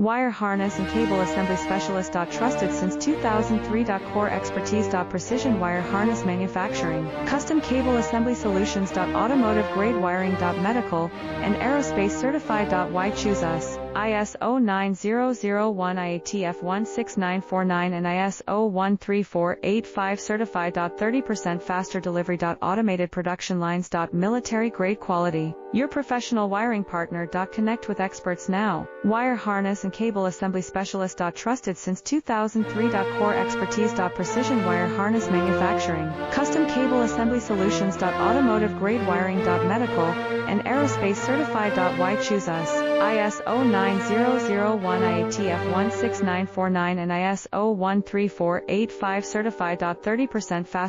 Wire harness and cable assembly specialist. Trusted since 2003. Core expertise. Precision wire harness manufacturing. Custom cable assembly solutions. Automotive grade wiring. Medical and aerospace certified. Why choose us? ISO 9001 IATF 16949 and ISO 13485 certified. 30% faster delivery. Automated production lines. Military grade quality. Your professional wiring partner. Connect with experts now. Wire harness and cable assembly specialist. Trusted since 2003. Core expertise. Precision wire harness manufacturing. Custom cable assembly solutions. Automotive grade wiring. Medical and aerospace certified. Why choose us? ISO 9001 IATF 16949 and ISO 13485 certified. 30% faster